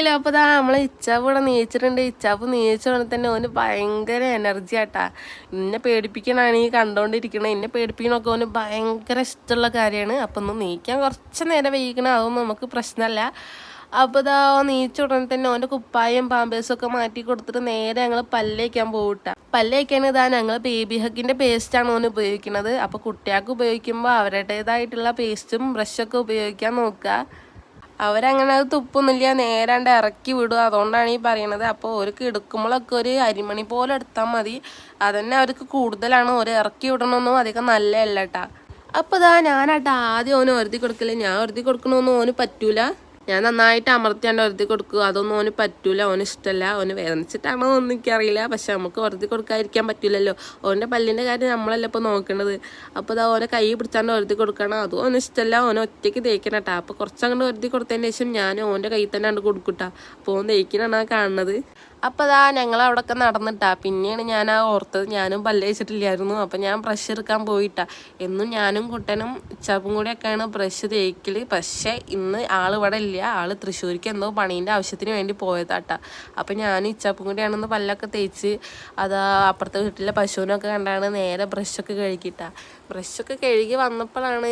കണ്ടില്ല. അപ്പോൾ ഇതാ നമ്മളെ ഇച്ചാപ്പ് ഇവിടെ നീച്ചിട്ടുണ്ട്. ഇച്ചാപ്പ് നീച്ചോടെ തന്നെ ഓന് ഭയങ്കര എനർജി ആട്ടാ. എന്നെ പേടിപ്പിക്കണാണ് ഈ കണ്ടോണ്ടിരിക്കണത്. എന്നെ പേടിപ്പിക്കണമൊക്കെ ഓന് ഭയങ്കര ഇഷ്ടമുള്ള കാര്യമാണ്. അപ്പം ഒന്ന് നീക്കാൻ കുറച്ച് നേരം വൈകിക്കണം, അതൊന്നും നമുക്ക് പ്രശ്നമല്ല. അപ്പോൾ ഇതാ നീച്ചുടനെ തന്നെ ഓൻ്റെ കുപ്പായും പാമ്പേഴ്സും ഒക്കെ മാറ്റി കൊടുത്തിട്ട് നേരെ ഞങ്ങൾ പല്ലേക്കാൻ പോകട്ടാ. പല്ലേക്കാൻ ഇതാ ഞങ്ങൾ ബേബി ഹഗിൻ്റെ പേസ്റ്റാണ് ഓന് ഉപയോഗിക്കുന്നത്. അപ്പോൾ കുട്ടികൾക്ക് ഉപയോഗിക്കുമ്പോൾ അവരുടേതായിട്ടുള്ള പേസ്റ്റും ബ്രഷൊക്കെ ഉപയോഗിക്കാൻ നോക്കുക. അവരങ്ങനെ അത് തുപ്പൊന്നുമില്ല, നേരാണ്ട് ഇറക്കി വിടുക. അതുകൊണ്ടാണ് ഈ പറയണത്. അപ്പോൾ അവർക്ക് എടുക്കുമ്പോഴൊക്കെ ഒരു അരിമണി പോലെ എടുത്താൽ മതി. അതന്നെ അവർക്ക് കൂടുതലാണ്. ഒരു ഇറക്കി വിടണമെന്നും അധികം നല്ലതല്ല കേട്ടാ. അപ്പോൾ ഇതാ ഞാനാട്ടാ ആദ്യം ഓന് ഒരുതി കൊടുക്കല്. ഞാൻ ഒരുതി കൊടുക്കണമെന്നും ഓന് പറ്റൂല. ഞാൻ നന്നായിട്ട് അമർത്തിയാണ്ട് ഒരുതി കൊടുക്കുക. അതൊന്നും ഓന് പറ്റൂല, ഓന് ഇഷ്ടമല്ല. ഓന് വേദനിച്ചിട്ടാണോ ഒന്നും എനിക്കറിയില്ല. പക്ഷെ നമുക്ക് ഒരുതി കൊടുക്കാതിരിക്കാൻ പറ്റില്ലല്ലോ. ഓൻ്റെ പല്ലിൻ്റെ കാര്യം നമ്മളല്ല ഇപ്പോൾ നോക്കേണ്ടത്. അപ്പോൾ ഇതാ ഓനെ കൈ പിടിച്ചാണ്ട് ഒരുതി കൊടുക്കണം. അതും ഓന് ഇഷ്ടമല്ല. ഓനെ ഒറ്റയ്ക്ക് തേക്കണം കേട്ടോ. അപ്പോൾ കുറച്ചങ്ങോട്ട് ഒരുതി കൊടുത്തതിന് ശേഷം ഞാൻ ഓൻ്റെ കൈ തന്നെ അങ്ങോട്ട് കൊടുക്കൂട്ടാ. അപ്പോൾ ഓൻ തേക്കണാണ് കാണുന്നത്. അപ്പോൾ അതാ ഞങ്ങളവിടെയൊക്കെ നടന്നിട്ടാ. പിന്നെയാണ് ഞാൻ ഓർത്തത് ഞാനും പല്ല് തേച്ചിട്ടില്ലായിരുന്നു. അപ്പം ഞാൻ ബ്രഷ് എടുക്കാൻ പോയിട്ടാ. എന്നും ഞാനും കുട്ടനും ഇച്ചാപ്പും കൂടെയൊക്കെയാണ് ബ്രഷ് തേക്കൽ. പക്ഷേ ഇന്ന് ആൾ ഇവിടെ ഇല്ല. ആൾ തൃശ്ശൂർക്ക് എന്തോ പണീൻ്റെ ആവശ്യത്തിന് വേണ്ടി പോയതാട്ടാ. അപ്പം ഞാനും ഇച്ചാപ്പും കൂടെയാണെന്ന് പല്ലൊക്കെ തേച്ച് അതാ അപ്പുറത്തെ വീട്ടിലെ പശുവിനൊക്കെ കണ്ടാണ് നേരെ ബ്രഷൊക്കെ കഴുകിയിട്ടാ. ബ്രഷൊക്കെ കഴുകി വന്നപ്പോഴാണ്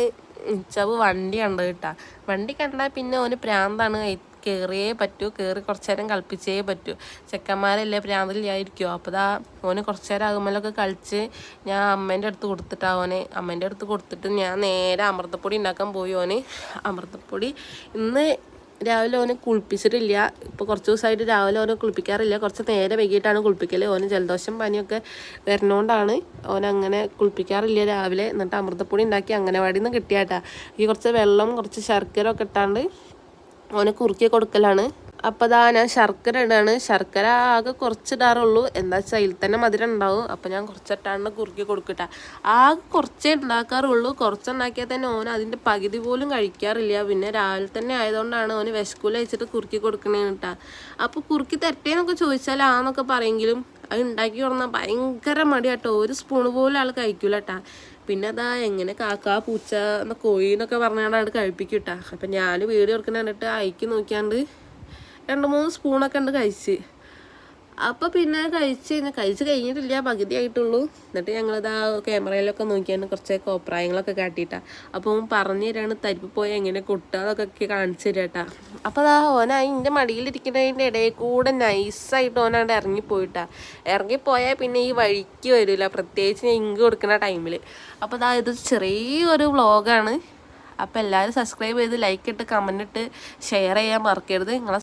ഇച്ചാപ്പ് വണ്ടി കണ്ടത് കേട്ടാ. വണ്ടി കണ്ടാൽ പിന്നെ ഓന് പ്രാന്താണ്. കയറിയേ പറ്റൂ, കയറി കുറച്ച് നേരം കളിപ്പിച്ചേ പറ്റൂ. ചെക്കന്മാരല്ലേ പ്രാന്തില്ലായിരിക്കുമോ. അപ്പോൾ ഇതാ ഓന് കുറച്ച് നേരം ആകുമ്പോഴൊക്കെ കളിച്ച് ഞാൻ അമ്മേൻ്റെ അടുത്ത് കൊടുത്തിട്ടാ. ഓനെ അമ്മേൻ്റെ അടുത്ത് കൊടുത്തിട്ട് ഞാൻ നേരെ അമൃതപ്പൊടി ഉണ്ടാക്കാൻ പോയി. ഓന് അമൃതപ്പൊടി ഇന്ന് രാവിലെ ഓനെ കുളിപ്പിച്ചിട്ടില്ല. ഇപ്പോൾ കുറച്ച് ദിവസമായിട്ട് രാവിലെ ഓനെ കുളിപ്പിക്കാറില്ല. കുറച്ച് നേരെ വൈകിട്ടാണ് കുളിപ്പിക്കൽ. ഓന് ജലദോഷം പനിയൊക്കെ വരുന്നതുകൊണ്ടാണ് ഓനങ്ങനെ കുളിപ്പിക്കാറില്ല രാവിലെ. എന്നിട്ട് അമൃതപ്പൊടി ഉണ്ടാക്കി അംഗനവാടിയിൽ നിന്ന് കിട്ടിയാട്ടാ. ഈ കുറച്ച് വെള്ളം കുറച്ച് ശർക്കര ഒക്കെ ഇട്ടാണ്ട് ഓനെ കുറുക്കി കൊടുക്കലാണ്. അപ്പോൾ അതാ ഞാൻ ശർക്കര ഇടാണ്. ശർക്കര ആകെ കുറച്ചിടാറുള്ളൂ. എന്താ വെച്ചാൽ അതിൽ തന്നെ മധുരം ഉണ്ടാവും. അപ്പോൾ ഞാൻ കുറച്ചിട്ടാണ്ട് കുറുക്കി കൊടുക്കട്ടെ. ആകെ കുറച്ചേ ഉണ്ടാക്കാറുള്ളൂ. കുറച്ചുണ്ടാക്കിയാൽ തന്നെ ഓന് അതിൻ്റെ പകുതി പോലും കഴിക്കാറില്ല. പിന്നെ രാവിലെ തന്നെ ആയതുകൊണ്ടാണ് ഓന് വിശക്കൂല വെച്ചിട്ട് കുറുക്കി കൊടുക്കണേന്ന് കേട്ടാ. അപ്പോൾ കുറുക്കി തരട്ടേന്നൊക്കെ ചോദിച്ചാൽ ആന്നൊക്കെ പറയെങ്കിലും അത് ഉണ്ടാക്കി കൊടുന്നാൽ ഭയങ്കര മടിയാട്ടോ. ഒരു സ്പൂണ് പോലും ആൾ കഴിക്കൂല കേട്ടാ. പിന്നെ അതാ എങ്ങനെ കാക്ക പൂച്ച എന്ന കോഴി എന്നൊക്കെ പറഞ്ഞാണ്ട് കഴിപ്പിക്കും കേട്ടാ. അപ്പം ഞാൻ വീഡിയോ എടുക്കുന്ന കണ്ടിട്ട് അയക്കി നോക്കിയാണ്ട് 2-3 സ്പൂണൊക്കെ ഉണ്ട് കഴിച്ച്. അപ്പോൾ പിന്നെ കഴിച്ച് കഴിഞ്ഞിട്ടില്ല, പകുതി ആയിട്ടുള്ളൂ. എന്നിട്ട് ഞങ്ങളിതാ ക്യാമറയിലൊക്കെ നോക്കിയാണ് കുറച്ച് കോപ്രായങ്ങളൊക്കെ കാട്ടിയിട്ടാണ്. അപ്പോൾ പറഞ്ഞു തരാണ് തരിപ്പ് പോയി എങ്ങനെ കൊട്ടുക കാണിച്ചു തരാം കേട്ടാ. അപ്പോൾ അതാ ഓനായി എൻ്റെ മടിയിലിരിക്കുന്നതിൻ്റെ ഇടയിൽ കൂടെ നൈസായിട്ട് ഓനാണ്ട് ഇറങ്ങിപ്പോയിട്ടാ. ഇറങ്ങിപ്പോയാൽ പിന്നെ ഈ വഴിക്ക് വരില്ല, പ്രത്യേകിച്ച് ഞാൻ ഇങ്ക് കൊടുക്കുന്ന ടൈമിൽ. അപ്പോൾ അതാ ഇത് ചെറിയൊരു വ്ളോഗാണ്. അപ്പോൾ എല്ലാവരും സബ്സ്ക്രൈബ് ചെയ്ത് ലൈക്ക് ഇട്ട് കമൻറ്റ് ഇട്ട് ഷെയർ ചെയ്യാൻ മറക്കരുത്. നിങ്ങളെ